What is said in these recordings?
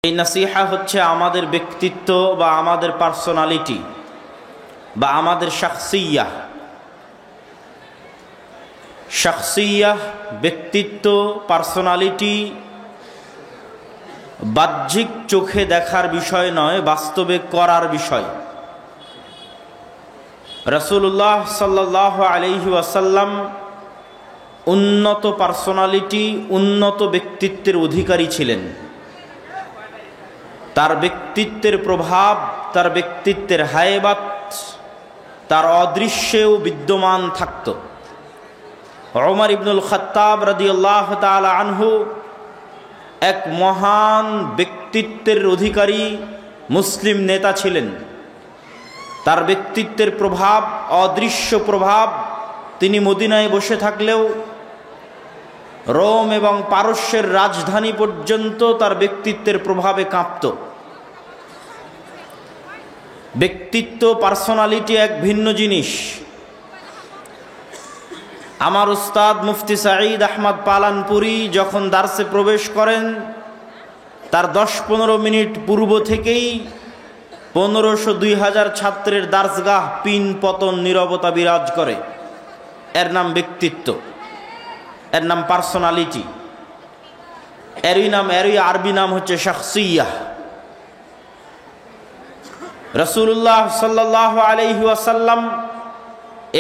এই নাসিহা হচ্ছে আমাদের ব্যক্তিত্ব বা আমাদের পার্সোনালিটি বা আমাদের শাখসিয়াহ ব্যক্তিত্ব পার্সোনালিটি বাহ্যিক চোখে দেখার বিষয় নয়, বাস্তবে করার বিষয়। রাসূলুল্লাহ সাল্লাল্লাহু আলাইহি ওয়াসাল্লাম উন্নত পার্সোনালিটি, উন্নত ব্যক্তিত্বের অধিকারী ছিলেন। তার ব্যক্তিত্বের প্রভাব, তার ব্যক্তিত্বের হায়বাত তার অদৃশ্যেও বিদ্যমান থাকত। ওমর ইবনুল খাত্তাব রাদিয়াল্লাহু তাআলা আনহু এক মহান ব্যক্তিত্বের অধিকারী মুসলিম নেতা ছিলেন। তার ব্যক্তিত্বের প্রভাব, অদৃশ্য প্রভাব, তিনি মদিনায় বসে থাকলেও রোম এবং পারস্যের রাজধানী পর্যন্ত তার ব্যক্তিত্বের প্রভাবে কাঁপত। ব্যক্তিত্ব, পার্সোনালিটি এক ভিন্ন জিনিস। আমার উস্তাদ মুফতি সাঈদ আহমদ পালানপুরি যখন দার্সে প্রবেশ করেন, তার 10-15 মিনিট পূর্ব থেকেই 1500-2000 ছাত্রের দার্সগাহ পিন পতন নীরবতা বিরাজ করে। এর নাম ব্যক্তিত্ব, এর নাম পার্সোনালিটি, এরই আরবি নাম হচ্ছে শাখসিয়াহ। রাসূলুল্লাহ সাল্লাল্লাহু আলাইহি ওয়াসাল্লাম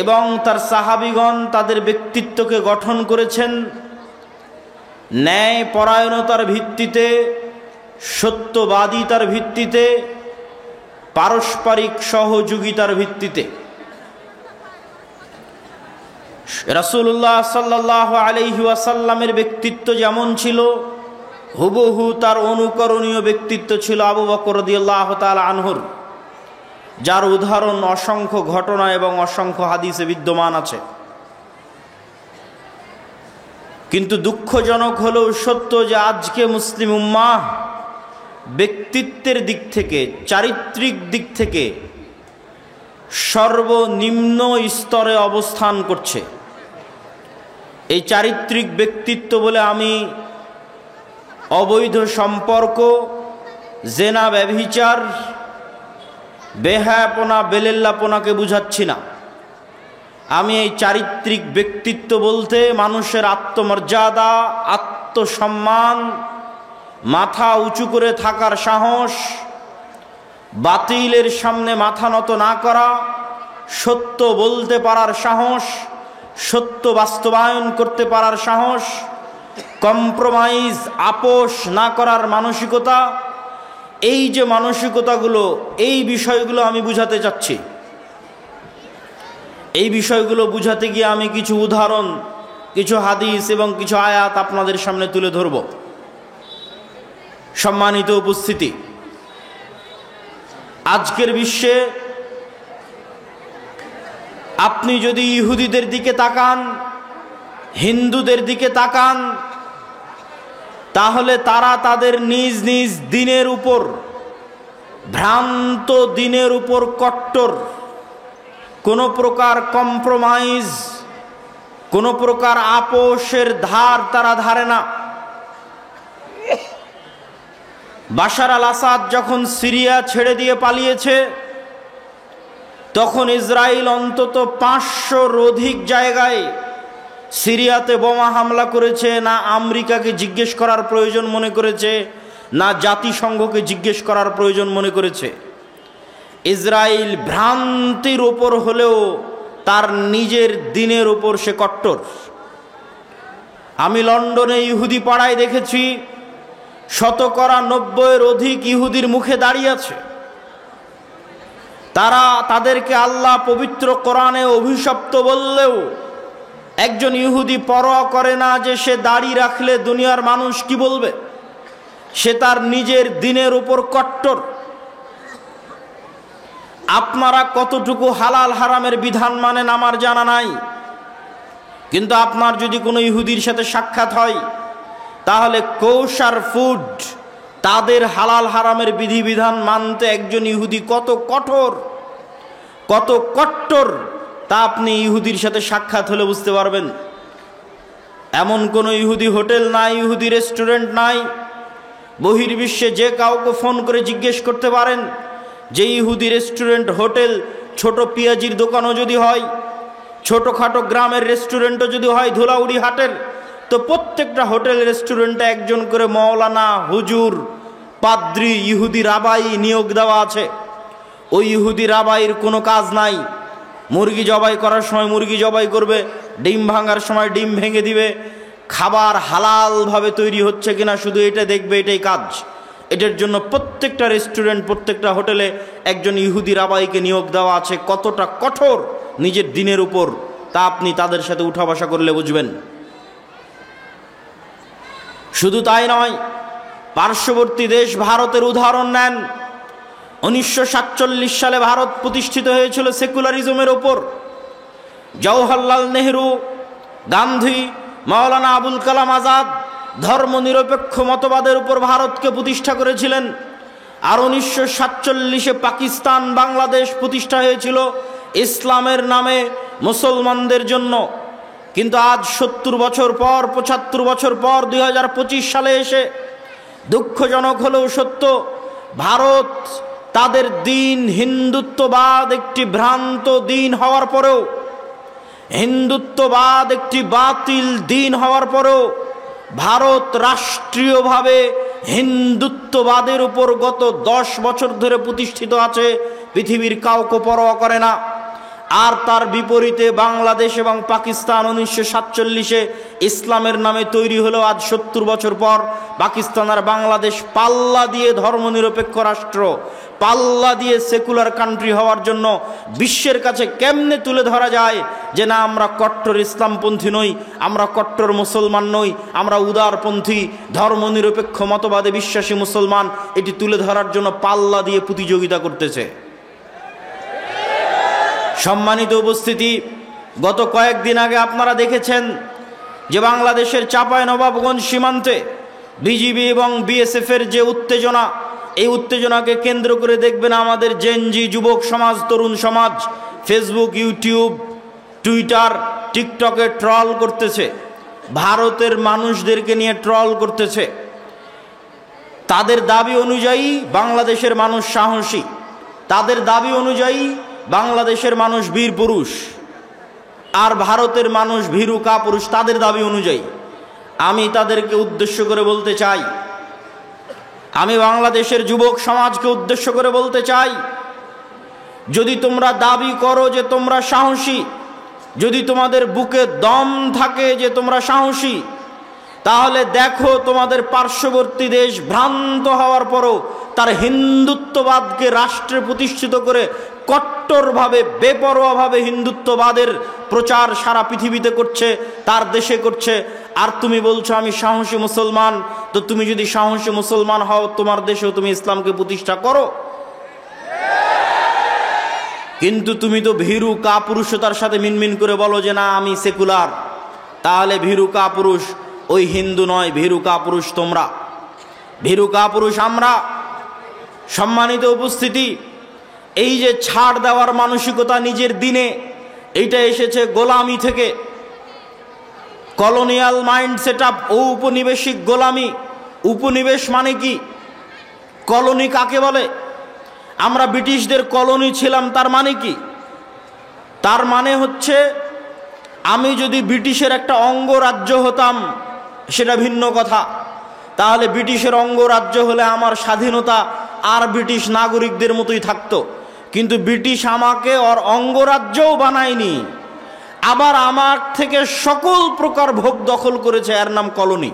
এবং তার সাহাবীগণ তাদের ব্যক্তিত্বকে গঠন করেছেন ন্যায় পরায়ণতার ভিত্তিতে, সত্যবাদিতার ভিত্তিতে, পারস্পরিক সহযোগিতার ভিত্তিতে। রাসূলুল্লাহ সাল্লাল্লাহু আলাইহি ওয়াসাল্লামের ব্যক্তিত্ব যেমন ছিল, হুবহু তার অনুকরণীয় ব্যক্তিত্ব ছিল আবু বকর রাদিয়াল্লাহু তাআলা আনহুর, যার উদাহরণ অসংখ্য ঘটনা এবং অসংখ্য হাদিসে বিদ্যমান আছে। কিন্তু দুঃখজনক হলেও সত্য যে আজকে মুসলিম উম্মাহ ব্যক্তিত্বের দিক থেকে, চারিত্রিক দিক থেকে সর্বনিম্ন স্তরে অবস্থান করছে। এই চারিত্রিক ব্যক্তিত্ব বলে আমি অবৈধ সম্পর্ক, জেনা, ব্যভিচার, বেহায়াপনা, বেলেল্লাপনাকে বুঝাচ্ছি না। আমি এই চারিত্রিক ব্যক্তিত্ব বলতে মানুষের আত্মমর্যাদা, আত্মসম্মান, মাথা উঁচু করে থাকার সাহস, বাতিলের সামনে মাথা নত না করা, সত্য বলতে পারার সাহস, সত্য বাস্তবায়ন করতে পারার সাহস, কম্প্রোমাইজ, আপোষ না করার মানসিকতা, এই যে মানসিকতাগুলো, এই বিষয়গুলো আমি বুঝাতে চাচ্ছি। এই বিষয়গুলো বুঝাতে গিয়ে আমি কিছু উদাহরণ, কিছু হাদিস এবং কিছু আয়াত আপনাদের সামনে তুলে ধরব। সম্মানিত উপস্থিতি, আজকের বিশ্বে আপনি যদি ইহুদিদের দিকে তাকান, হিন্দুদের দিকে তাকান, তাহলে তারা তাদের নিজ নিজ দিনের উপর, ভ্রান্ত দিনের উপর কট্টর। কোনো প্রকার কম্প্রোমাইজ, কোনো প্রকার আপোষের ধার তারা ধারে না। বাশার আল আসাদ যখন সিরিয়া ছেড়ে দিয়ে পালিয়েছে, তখন ইসরায়েল অন্তত 500-র অধিক জায়গায় সিরিয়াতে বোমা হামলা করেছে। না আমেরিকাকে জিজ্ঞেস করার প্রয়োজন মনে করেছে, না জাতিসংঘকে জিজ্ঞেস করার প্রয়োজন মনে করেছে। ইসরায়েল ভ্রান্তির ওপর হলেও তার নিজের দিনের ওপর সে কট্টর। আমি লন্ডনে ইহুদি পাড়ায় দেখেছি 90% অধিক ইহুদির মুখে দাঁড়িয়ে আছে। তারা তাদেরকে আল্লাহ পবিত্র কোরআনে অভিশপ্ত বললেও একজন ইহুদি পরোয়া করে না যে সে দাড়ি রাখলে দুনিয়ার মানুষ কি বলবে। সে তার নিজের দিনের উপর কট্টর। আপনারা কতটুকু হালাল হারামের বিধান মানেন আমার জানা নাই, কিন্তু আপনার যদি কোনো ইহুদির সাথে সাক্ষাৎ হয়, তাহলে কোশার ফুড, তাদের হালাল হারামের বিধিবিধান মানতে একজন ইহুদি কত কঠোর, কত কট্টর, তা আপনি ইহুদির সাথে সাক্ষাৎ হলে বুঝতে পারবেন। এমন কোনো ইহুদি হোটেল নাই, ইহুদি রেস্টুরেন্ট নাই বহির্বিশ্বে যে কাউকে ফোন করে জিজ্ঞেস করতে পারেন যে ইহুদি রেস্টুরেন্ট, হোটেল, ছোট পেঁয়াজির দোকানও যদি হয়, ছোটোখাটো গ্রামের রেস্টুরেন্টও যদি হয় ধুলাউড়ি হাটের, তো প্রত্যেকটা হোটেল রেস্টুরেন্টে একজন করে মৌলানা, হুজুর, পাদ্রি, ইহুদি রাবাই নিয়োগ দেওয়া আছে। ওই ইহুদি রাবাইয়ের কোনো কাজ নাই। মুরগি জবাই করার সময় মুরগি জবাই করবে, ডিম ভাঙার সময় ডিম ভেঙে দিবে, খাবার হালালভাবে তৈরি হচ্ছে কিনা শুধু এটা দেখবে, এটাই কাজ। এটার জন্য প্রত্যেকটা রেস্টুরেন্ট, প্রত্যেকটা হোটেলে একজন ইহুদি রাবাইকে নিয়োগ দেওয়া আছে। কতটা কঠোর নিজের দিনের উপর, তা আপনি তাদের সাথে উঠা বসা করলে বুঝবেন। শুধু তাই নয়, পার্শ্ববর্তী দেশ ভারতের উদাহরণ নেন। 1947 সালে ভারত প্রতিষ্ঠিত হয়েছিল সেকুলারিজমের ওপর। জওহরলাল নেহরু, গান্ধী, মাওলানা আবুল কালাম আজাদ ধর্মনিরপেক্ষ মতবাদের উপর ভারতকে প্রতিষ্ঠা করেছিলেন। আর 1947-এ পাকিস্তান, বাংলাদেশ প্রতিষ্ঠা হয়েছিল ইসলামের নামে মুসলমানদের জন্য। কিন্তু আজ 70 বছর পর, 75 বছর পর 2025 সালে এসে দুঃখজনক হলেও সত্য, ভারত তাদের দিন হিন্দুত্ববাদ একটি ভ্রান্ত দিন হওয়ার পরেও, হিন্দুত্ববাদ একটি বাতিল দিন হওয়ার পরেও ভারত রাষ্ট্রীয়ভাবে হিন্দুত্ববাদের উপর গত 10 বছর ধরে প্রতিষ্ঠিত আছে, পৃথিবীর কাউকে পরোয়া করে না। আর তার বিপরীতে বাংলাদেশ এবং পাকিস্তান 1947-এ ইসলামের নামে তৈরি হলো। আজ 70 বছর পর পাকিস্তান আর বাংলাদেশ পাল্লা দিয়ে ধর্মনিরপেক্ষ রাষ্ট্র, পাল্লা দিয়ে সেকুলার কান্ট্রি হওয়ার জন্য বিশ্বের কাছে কেমনে তুলে ধরা যায় যে না, আমরা কট্টর ইসলামপন্থী নই, আমরা কট্টর মুসলমান নই, আমরা উদারপন্থী ধর্মনিরপেক্ষ মতবাদে বিশ্বাসী মুসলমান, এটি তুলে ধরার জন্য পাল্লা দিয়ে প্রতিযোগিতা করতেছে। সম্মানিত উপস্থিতি, গত কয়েকদিন আগে আপনারা দেখেছেন যে বাংলাদেশের চাঁপাইনবাবগঞ্জ সীমান্তে বিজিবি এবং বিএসএফের যে উত্তেজনা, এই উত্তেজনাকে কেন্দ্র করে দেখবেন আমাদের জেনজি যুবক সমাজ, তরুণ সমাজ ফেসবুক, ইউটিউব, টুইটার, টিকটকে ট্রল করতেছে, ভারতের মানুষদেরকে নিয়ে ট্রল করতেছে। তাদের দাবি অনুযায়ী বাংলাদেশের মানুষ সাহসী, তাদের দাবি অনুযায়ী বাংলাদেশের মানুষ বীর পুরুষ, আর ভারতের মানুষ ভীরু কাপুরুষ, তাদের দাবি অনুযায়ী। আমি তাদেরকে উদ্দেশ্য করে বলতে চাই, আমি বাংলাদেশের যুবক সমাজকে উদ্দেশ্য করে বলতে চাই, যদি তোমরা দাবি করো যে তোমরা সাহসী, যদি তোমাদের বুকে দম থাকে যে তোমরা সাহসী, তাহলে দেখো তোমাদের পার্শ্ববর্তী দেশ ভ্রান্ত হওয়ার পরও তার হিন্দুত্ববাদকে রাষ্ট্রে প্রতিষ্ঠিত করে কট্টরভাবে, বেপরোয়াভাবে হিন্দুত্ববাদের প্রচার সারা পৃথিবীতে করছে, তার দেশে করছে। আর তুমি বলছো আমি সাহসী মুসলমান, তো তুমি যদি সাহসী মুসলমান হও, তোমার দেশেও তুমি ইসলামকে প্রতিষ্ঠা করো। কিন্তু তুমি তো ভীরু কাপুরুষতার সাথে মিনমিন করে বলো যে না আমি সেকুলার, তাহলে ভীরু কাপুরুষ ওই হিন্দু নয়, ভীরু কাপুরুষ তোমরা, ভীরু কাপুরুষ আমরা। সম্মানিত উপস্থিতি, এই যে ছাড় দেওয়ার মানসিকতা নিজের দিনে, এইটা এসেছে গোলামি থেকে, কলোনিয়াল মাইন্ড সেট আপ, ঔপনিবেশিক গোলামি। উপনিবেশ মানে কি? কলোনি কাকে বলে? আমরা ব্রিটিশদের কলোনি ছিলাম, তার মানে কি? তার মানে হচ্ছে আমি যদি ব্রিটিশের একটা অঙ্গরাজ্য হতাম সেটা ভিন্ন কথা, তাহলে ব্রিটিশের অঙ্গরাজ্য হলে আমার স্বাধীনতা আর ব্রিটিশ নাগরিকদের মতোই থাকতো। কিন্তু ব্রিটিশ আমাকে ওর অঙ্গরাজ্যও বানায়নি, আবার আমার থেকে সকল প্রকার ভোগ দখল করেছে, এর নাম কলোনি।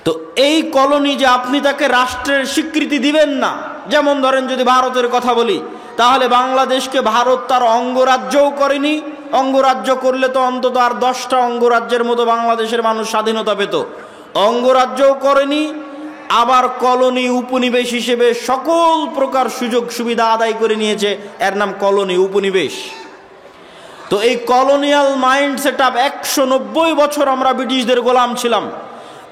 তো এই কলোনি যে আপনি তাকে রাষ্ট্রের স্বীকৃতি দিবেন না, যেমন ধরেন যদি ভারতের কথা বলি, তাহলে বাংলাদেশকে ভারত তার অঙ্গরাজ্যও করেনি, অঙ্গরাজ্য করলে তো অন্তত আর 10টা অঙ্গরাজ্যের মতো বাংলাদেশের মানুষ স্বাধীনতা পেত, অঙ্গরাজ্যও করেনি, আবার কলোনি উপনিবেশ হিসেবে সকল প্রকার সুযোগ সুবিধা আদায় করে নিয়েছে, এর নাম কলোনি, উপনিবেশ। তো এই কলোনিয়াল মাইন্ড সেট আপ, 190 বছর আমরা ব্রিটিশদের গোলাম ছিলাম।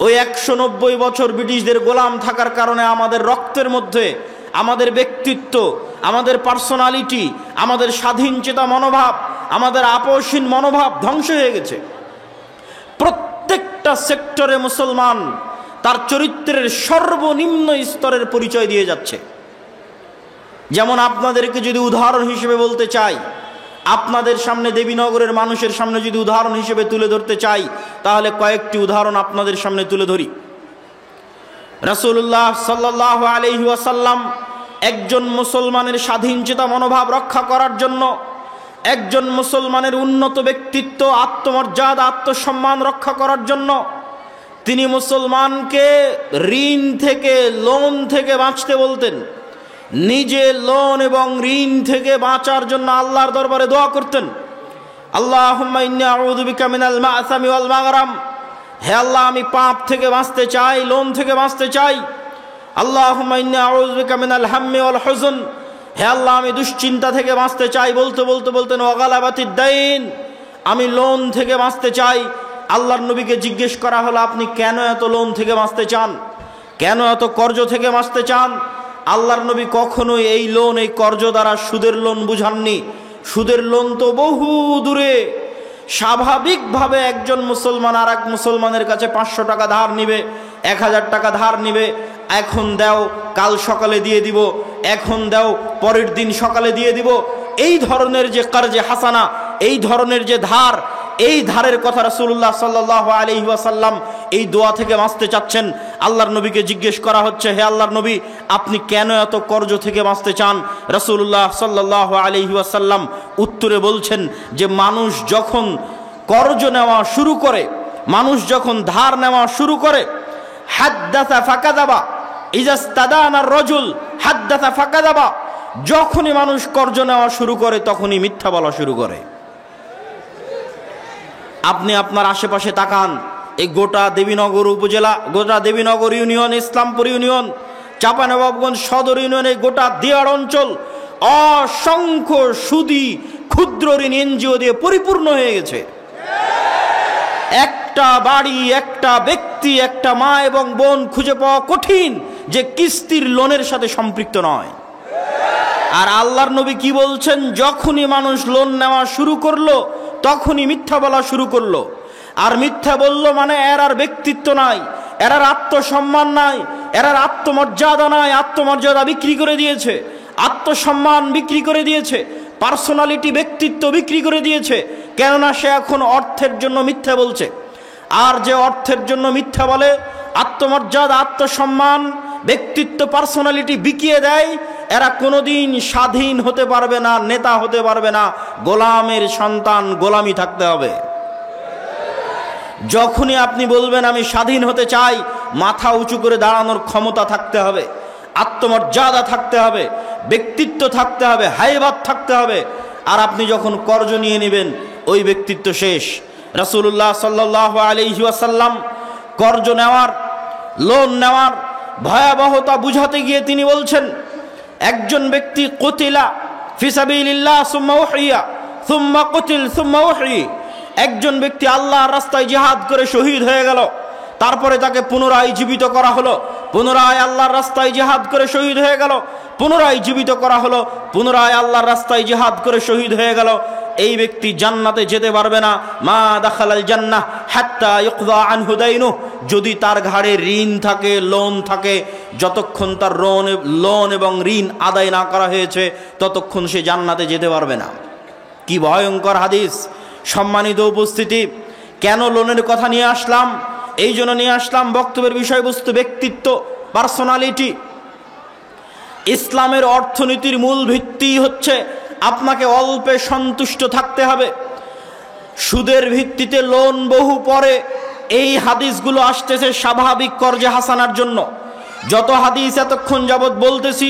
ওই 190 বছর ব্রিটিশদের গোলাম থাকার কারণে আমাদের রক্তের মধ্যে আমাদের ব্যক্তিত্ব, আমাদের পার্সোনালিটি, আমাদের স্বাধীন চেতা মনোভাব, আমাদের আপোষহীন মনোভাব ধ্বংস হয়ে গেছে। প্রত্যেকটা সেক্টরে মুসলমান তার চরিত্রের সর্বনিম্ন স্তরের পরিচয় দিয়ে যাচ্ছে। যেমন আপনাদেরকে যদি উদাহরণ হিসেবে বলতে চাই, আপনাদের সামনে দেবীনগরের মানুষের সামনে যদি উদাহরণ হিসেবে তুলে ধরতে চাই, তাহলে কয়েকটি উদাহরণ আপনাদের সামনে তুলে ধরি। রাসূলুল্লাহ সাল্লাল্লাহু আলাইহি ওয়াসাল্লাম একজন মুসলমানের স্বাধীনচেতা মনোভাব রক্ষা করার জন্য, একজন মুসলমানের উন্নত ব্যক্তিত্ব, আত্মমর্যাদা, আত্মসম্মান রক্ষা করার জন্য তিনি মুসলমানকে ঋণ থেকে, লোন থেকে বাঁচতে বলতেন। নিজে লোন এবং ঋণ থেকে বাঁচার জন্য আল্লাহর দরবারে দোয়া করতেন, আল্লাহুম্মা ইন্নী আউযু বিকা মিনাল মা'সামি ওয়াল মাগরাম, হে আল্লাহ আমি পাপ থেকে বাঁচতে চাই, লোন থেকে বাঁচতে চাই। আল্লাহুম্মা ইন্নী আউযু বিকা মিনাল হাম্মি ওয়াল হুজন, হে আল্লাহ আমি দুশ্চিন্তা থেকে বাঁচতে চাই। বলতে বলতে বলতেন ওয়া গালাবাতিদ দাইন, আমি লোন থেকে বাঁচতে চাই। আল্লাহর নবীকে জিজ্ঞেস করা হলো, আপনি কেন এত লোন থেকে বাঁচতে চান, কেন এত কর্জ থেকে বাঁচতে চান? আল্লাহর নবী কখনোই এই লোন, এই কর্জ দ্বারা সুদের লোন বুঝাননি। সুদের লোন তো বহু দূরে। স্বাভাবিকভাবে একজন মুসলমান আর এক মুসলমানের কাছে 500 টাকা ধার নিবে, 1000 টাকা ধার নিবে, এখন দাও কাল সকালে দিয়ে দিব, এখন দাও পরের দিন সকালে দিয়ে দিব। এই ধরনের যে কর্জে হাসানা, এই ধরনের যে ধার, এই ধারের কথা রাসূলুল্লাহ সাল্লাল্লাহু আলাইহি ওয়াসাল্লাম এই দোয়া থেকে বাঁচতে চাচ্ছেন। আল্লাহর নবীকে জিজ্ঞেস করা হচ্ছে, হে আল্লাহর নবী আপনি কেন এত কর্জ থেকে বাঁচতে চান? রাসূলুল্লাহ সাল্লাল্লাহু আলাইহি ওয়াসাল্লাম উত্তরে বলছেন যে মানুষ যখন কর্জ নেওয়া শুরু করে, মানুষ যখন ধার নেওয়া শুরু করে, হাদ্দাসা ফাকাযাবা, ইজাস্তাদানা রাজুল হাদ্দাসা ফাকাযাবা, যখনই মানুষ কর্জ নেওয়া শুরু করে তখনই মিথ্যা বলা শুরু করে। আপনি আপনার আশেপাশে তাকান, এই গোটা দেবীনগর উপজেলা, গোটা দেবীনগর ইউনিয়ন, ইসলামপুর ইউনিয়ন, চাঁপানবাবগঞ্জ সদর ইউনিয়নের গোটা দিয়াড় অঞ্চল অসংখ্য সুদী ক্ষুদ্র ঋণ এনজিও দিয়ে পরিপূর্ণ হয়ে গেছে। একটা বাড়ি, একটা ব্যক্তি, একটা মা এবং বোন খুঁজে পাওয়া কঠিন যে কিস্তির লোনের সাথে সম্পৃক্ত নয়। আর আল্লাহর নবী কি বলছেন? যখনই মানুষ লোন নেওয়া শুরু করলো তখনই মিথ্যা বলা শুরু করলো। আর মিথ্যা বললো মানে এর আর ব্যক্তিত্ব নাই, এর আর আত্মসম্মান নাই, এর আর আত্মমর্যাদা নাই। আত্মমর্যাদা বিক্রি করে দিয়েছে, আত্মসম্মান বিক্রি করে দিয়েছে, পার্সোনালিটি, ব্যক্তিত্ব বিক্রি করে দিয়েছে। কেননা সে এখন অর্থের জন্য মিথ্যা বলছে। আর যে অর্থের জন্য মিথ্যা বলে, আত্মমর্যাদা, আত্মসম্মান, ব্যক্তিত্ব, পার্সোনালিটি বিকিয়ে দেয়, এরা কোনোদিন স্বাধীন হতে পারবে না, নেতা হতে পারবে না। গোলামের সন্তান, গোলামি থাকতে হবে। যখনই আপনি বলবেন আমি স্বাধীন হতে চাই, মাথা উঁচু করে দাঁড়ানোর ক্ষমতা থাকতে হবে, আত্মমর্যাদা থাকতে হবে, ব্যক্তিত্ব থাকতে হবে, হাইবাত থাকতে হবে। আর আপনি যখন কর্জ নিয়ে নেবেন, ওই ব্যক্তিত্ব শেষ। রাসূলুল্লাহ সাল্লাল্লাহু আলাইহি ওয়াসাল্লাম কর্জ নেওয়ার, লোন নেওয়ার ভয়াবহতা বুঝাতে গিয়ে তিনি বলছেন, একজন ব্যক্তি কুতিলা ফি সাবিলিল্লাহ সুম্মা উহিয়া সুম্মা কুতিল সুম্মা উহি, একজন ব্যক্তি আল্লাহর রাস্তায় জিহাদ করে শহীদ হয়ে গেল, তারপরে তাকে পুনরায় জীবিত করা হলো, পুনরায় আল্লাহর রাস্তায় জিহাদ করে শহীদ হয়ে গেল, পুনরায় জীবিত করা হলো, পুনরায় আল্লাহর রাস্তায় জিহাদ করে শহীদ হয়ে গেল। এই ব্যক্তি জান্নাতে যেতে পারবে না। মা দাখালাল জান্নাহ হাত্তা ইউকযা আনহু দাইনু, যদি তার ঘাড়ে ঋণ থাকে, লোন থাকে, যতক্ষণ তার লোন এবং ঋণ আদায় না করা হয়েছে ততক্ষণ সে জান্নাতে যেতে পারবে না। কি ভয়ঙ্কর হাদিস! সম্মানিত উপস্থিতি, কেন লোনের কথা নিয়ে আসলাম? এই জন্য নিয়ে আসলাম, বক্তব্যের বিষয়বস্তু ব্যক্তিত্ব, পার্সোনালিটি। ইসলামের অর্থনীতির মূল ভিত্তি হচ্ছে আপনাকে অল্পে সন্তুষ্ট থাকতে হবে। সুদের ভিত্তিতে লোন বহু পরে। এই হাদিসগুলো আসতেছে স্বাভাবিক কর্জে হাসানার জন্য। যত হাদিস এতক্ষণ যাবৎ বলতেছি,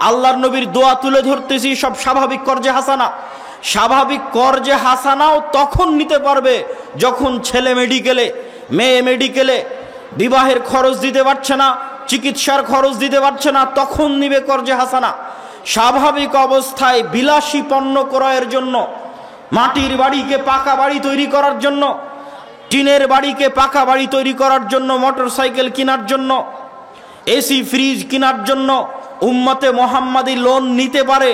আল্লাহর নবীর দোয়া তুলে ধরতেছি, সব স্বাভাবিক কর্জে হাসানা। স্বাভাবিক কর্জে হাসানাও তখন নিতে পারবে যখন ছেলে মেডিকেলে, মেয়ে মেডিকেলে, বিবাহের খরচ দিতে পারছে না, চিকিৎসার খরচ দিতে পারছে না, তখন নিবে কর্জে হাসানা। স্বাভাবিক অবস্থায় বিলাসী পণ্য ক্রয়ের জন্য, মাটির বাড়িকে পাকা বাড়ি তৈরি করার জন্য, টিনের বাড়িকে পাকা বাড়ি তৈরি করার জন্য, মোটর সাইকেল কেনার জন্য, এসি ফ্রিজ কেনার জন্য উম্মতে মুহাম্মাদি লোন নিতে পারে।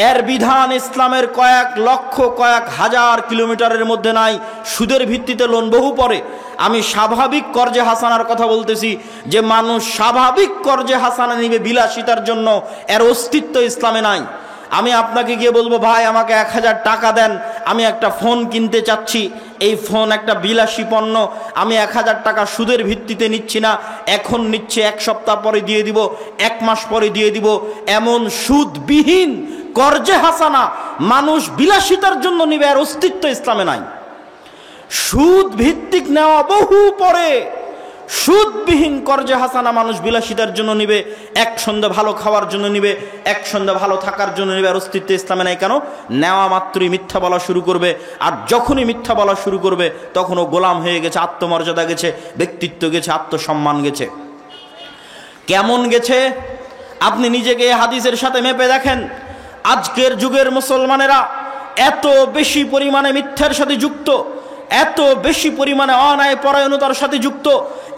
এর বিধান ইসলামের কয়েক লক্ষ কয়েক হাজার কিলোমিটারের মধ্যে নাই। সুদের ভিত্তিতে লোন বহু পরে। আমি স্বাভাবিক কর্জে হাসানার কথা বলতেছি, যে মানুষ স্বাভাবিক কর্জে হাসানা নিবে বিলাসিতার জন্য, এর অস্তিত্ব ইসলামে নাই। আমি আপনাকে গিয়ে বলবো, ভাই আমাকে 1000 টাকা দেন, আমি একটা ফোন কিনতে চাচ্ছি, এই ফোন একটা বিলাসী পণ্য, আমি 1000 টাকা সুদের ভিত্তিতে নিচ্ছি না, এখন নিচ্ছে, 1 সপ্তাহ পরে দিয়ে দিব, 1 মাস পরে দিয়ে দিব, এমন সুদবিহীন কর্জে হাসানা মানুষ বিলাসিতার জন্য নিবে, এর অস্তিত্ব ইসলামে নাই। সুদ ভিত্তিক নেওয়া বহু পরে, সুদবিহীন কর্জে হাসানা মানুষ বিলাসিতার জন্য নিবে, এক সন্ধ্যা ভালো খাওয়ার জন্য নিবে, এক সন্ধ্যা ভালো থাকার জন্য নিবে, আর অস্তিত্ব ইসলামে নাই। কেন? নেওয়া মাত্রই মিথ্যা বলা শুরু করবে, আর যখনই মিথ্যা বলা শুরু করবে তখন ও গোলাম হয়ে গেছে, আত্মমর্যাদা গেছে, ব্যক্তিত্ব গেছে, আত্মসম্মান গেছে। কেমন গেছে আপনি নিজেকে হাদিসের সাথে মেপে দেখেন। আজকের যুগের মুসলমানেরা এত বেশি পরিমাণে মিথ্যার সাথে যুক্ত, এত বেশি পরিমাণে অন্যায় পরায়ণতার সাথে যুক্ত,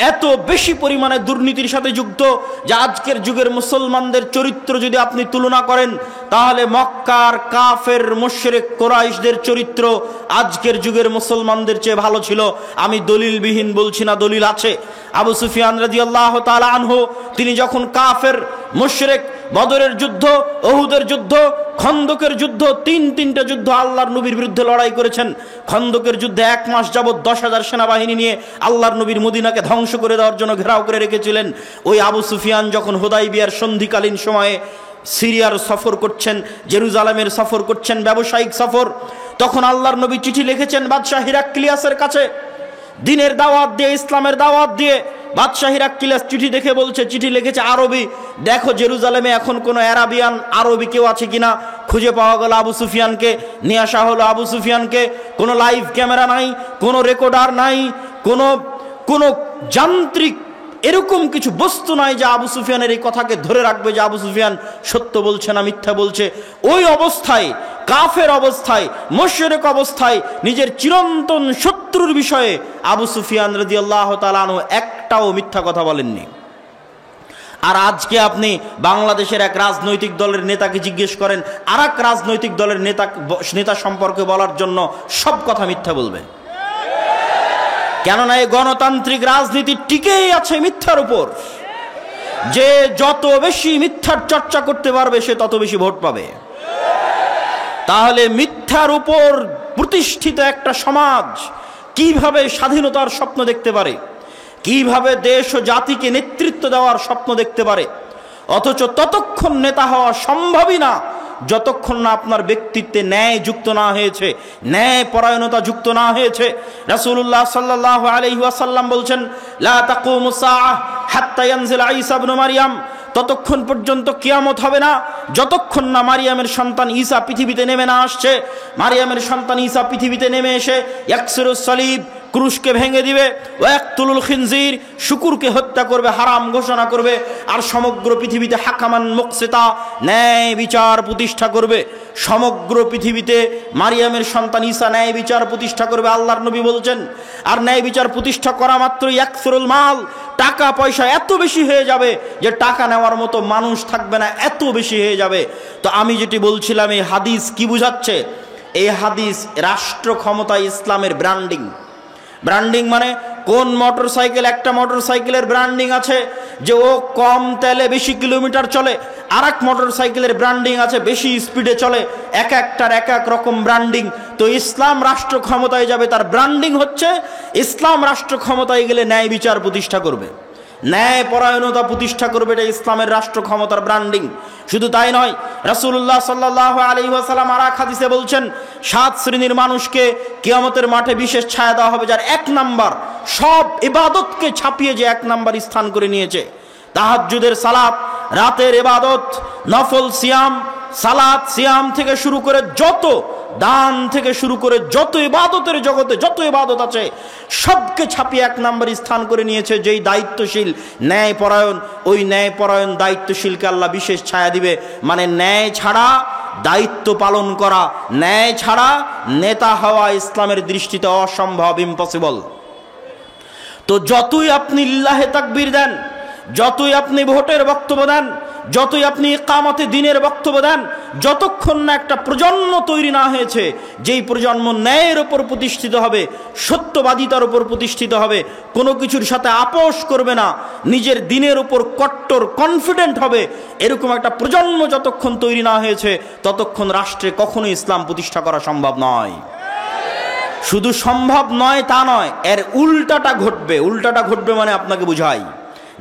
এত বেশি পরিমাণে দুর্নীতির সাথে যুক্ত, যে আজকের যুগের মুসলমানদের চরিত্র যদি আপনি তুলনা করেন, তাহলে মক্কার কাফের মুশরিক কুরাইশদের চরিত্র আজকের যুগের মুসলমানদের চেয়ে ভালো ছিল। আমি দলিলবিহীন বলছি না, দলিল আছে। আবু সুফিয়ান রাদিয়াল্লাহু তাআলা আনহু, তিনি যখন কাফের মুশরিক, বদরের যুদ্ধ, উহুদের যুদ্ধ, খন্দকের যুদ্ধ, তিনটা যুদ্ধ আল্লাহর নবীর বিরুদ্ধে লড়াই করেছেন। খন্দকের যুদ্ধে 1 মাস যাবত 10,000 সেনাবাহিনী নিয়ে আল্লাহর নবীর মদিনাকে ধ্বংস করে দেওয়ার জন্য ঘেরাও করে রেখেছিলেন। ওই আবু সুফিয়ান যখন হুদাইবিয়ার সন্ধিকালীন সময়ে সিরিয়ার সফর করছেন, জেরুজালেমের সফর করছেন, ব্যবসায়িক সফর, তখন আল্লাহর নবী চিঠি লিখেছেন বাদশাহ হিরাক্লিয়াসের কাছে, দিনের দাওয়াত দিয়ে, ইসলামের দাওয়াত দিয়ে। বাদশাহ হিরাক্লিয়াস চিঠি দেখে বলছে, চিঠি লিখেছে আরবি, দেখো জেরুজালেমে এখন কোনো অ্যারাবিয়ান আরবি কেউ আছে কিনা। খুঁজে পাওয়া গেল আবু সুফিয়ানকে, নিয়ে আসা হলো আবু সুফিয়ানকে। কোনো লাইভ ক্যামেরা নাই, কোনো রেকর্ডার নাই, কোনো যান্ত্রিক এরকম কিছু বস্তু নাই যে আবু সুফিয়ানের এই কথাকে ধরে রাখবে যে আবু সুফিয়ান সত্য বলছে না মিথ্যা বলছে। ওই অবস্থায়, কাফের অবস্থায়, মুশরিক অবস্থায়, নিজের চিরন্তন শত্রুর বিষয়ে আবু সুফিয়ান রাদিয়াল্লাহু তাআলা আনহু একটাও মিথ্যা কথা বলেননি। আর আজকে আপনি বাংলাদেশের এক রাজনৈতিক দলের নেতাকে জিজ্ঞেস করেন, আর এক রাজনৈতিক দলের নেতা সম্পর্কে বলার জন্য সব কথা মিথ্যা বলবেন। কেননা এই গণতান্ত্রিক রাজনীতি টিকেই আছে মিথ্যার উপর। যে যত বেশি মিথ্যার চর্চা করতে পারবে সে তত বেশি ভোট পাবে। তাহলে মিথ্যার উপর প্রতিষ্ঠিত একটা সমাজ কিভাবে স্বাধীনতার স্বপ্ন দেখতে পারে, কিভাবে দেশ ও জাতিকে নেতৃত্ব দেওয়ার স্বপ্ন দেখতে পারে? অথচ ততক্ষণ নেতা হওয়া সম্ভবই না যতক্ষণ না আপনার ব্যক্তিত্বে ন্যায় যুক্ত না হয়েছে, ন্যায় পরায়ণতা যুক্ত না হয়েছে। রাসূলুল্লাহ সাল্লাল্লাহু আলাইহি ওয়াসাল্লাম বলছেন, লা তাকুমুস সাআহ হাত্তা ইয়ানজিলা ঈসা ইবনে মারইয়াম, ততক্ষণ পর্যন্ত কিয়ামত হবে না যতক্ষণ না মারিয়ামের সন্তান ঈসা পৃথিবীতে নেমে না আসছে। মারিয়ামের সন্তান ঈসা পৃথিবীতে নেমে এসে ইয়াকসিরুস সালিব, ক্রুশকে ভেঙে দিবে, ওয়াকতুলুল খিনজির, শুকুরকে হত্যা করবে, হারাম ঘোষণা করবে, আর সমগ্র পৃথিবীতে হাকামান মুকসিতা, ন্যায় বিচার প্রতিষ্ঠা করবে। সমগ্র পৃথিবীতে মারিয়ামের সন্তান ঈসা ন্যায় বিচার প্রতিষ্ঠা করবে, আল্লাহর নবী বলছেন। আর ন্যায় বিচার প্রতিষ্ঠা করা মাত্র ইয়াকসুরুল মাল, টাকা পয়সা এত বেশি হয়ে যাবে যে টাকা নেওয়ার মতো মানুষ থাকবে না, এত বেশি হয়ে যাবে। তো আমি যেটি বলছিলাম, এই হাদিস কি বুঝাচ্ছে? এই হাদিস রাষ্ট্র ক্ষমতায় ইসলামের ব্র্যান্ডিং। ব্র্যান্ডিং মানে কোন মোটর সাইকেল, একটা মোটর সাইকেলের ব্র্যান্ডিং আছে যে ও কম তেলে বেশি কিলোমিটার চলে, আর এক মোটর সাইকেলের ব্র্যান্ডিং আছে বেশি স্পিডে চলে, এক একটার এক এক রকম ব্র্যান্ডিং। তো ইসলাম রাষ্ট্র ক্ষমতায় যাবে, তার ব্র্যান্ডিং হচ্ছে ইসলাম রাষ্ট্র ক্ষমতায় গেলে ন্যায় বিচার প্রতিষ্ঠা করবে, ন্যায় পরায়ণতা প্রতিষ্ঠা করবে, এটা ইসলামের রাষ্ট্র ক্ষমতার ব্র্যান্ডিং। শুধু তাই নয়, রাসূলুল্লাহ সাল্লাল্লাহু আলাইহি ওয়াসাল্লাম আর এক হাদিসে বলছেন, 7 শ্রেণীর মানুষকে কিয়ামতের মাঠে বিশেষ ছায়া দেওয়া হবে, যার 1 নাম্বার সব ইবাদতকে ছাপিয়ে যে 1 নাম্বার স্থান করে নিয়েছে। তাহাজ্জুদের সালাত, রাতের ইবাদত, নফল সিয়াম, সালাত সিয়াম থেকে শুরু করে যত দান থেকে শুরু করে যত ইবাদতের জগতে যত ইবাদত আছে সবকে ছাপিয়ে 1 নাম্বার স্থান করে নিয়েছে। যেই দায়িত্বশীল, ন্যায়পরায়ণ, ওই ন্যায়পরায়ণ দায়িত্বশীলকে আল্লাহ বিশেষ ছায়া দিবে। মানে ন্যায় ছাড়া দায়িত্ব পালন করা, ন্যায় ছাড়া নেতা হওয়া ইসলামের দৃষ্টিতে অসম্ভব, ইম্পসিবল। তো যতই আপনি লিল্লাহে তাকবীর দেন, যতই আপনি ভোটের বক্তব্য দেন, যতই আপনি ইকামতে দিনের বক্তব্য দেন, যতক্ষণ না একটা প্রজন্ম তৈরি না হয়েছে যেই প্রজন্ম ন্যায়ের ওপর প্রতিষ্ঠিত হবে, সত্যবাদিতার উপর প্রতিষ্ঠিত হবে, কোনো কিছুর সাথে আপোষ করবে না, নিজের দিনের উপর কট্টর কনফিডেন্ট হবে, এরকম একটা প্রজন্ম যতক্ষণ তৈরি না হয়েছে ততক্ষণ রাষ্ট্রে কখনোই ইসলাম প্রতিষ্ঠা করা সম্ভব নয়। শুধু সম্ভব নয় তা নয়, এর উল্টাটা ঘটবে। উল্টাটা ঘটবে মানে আপনাকে বুঝাই,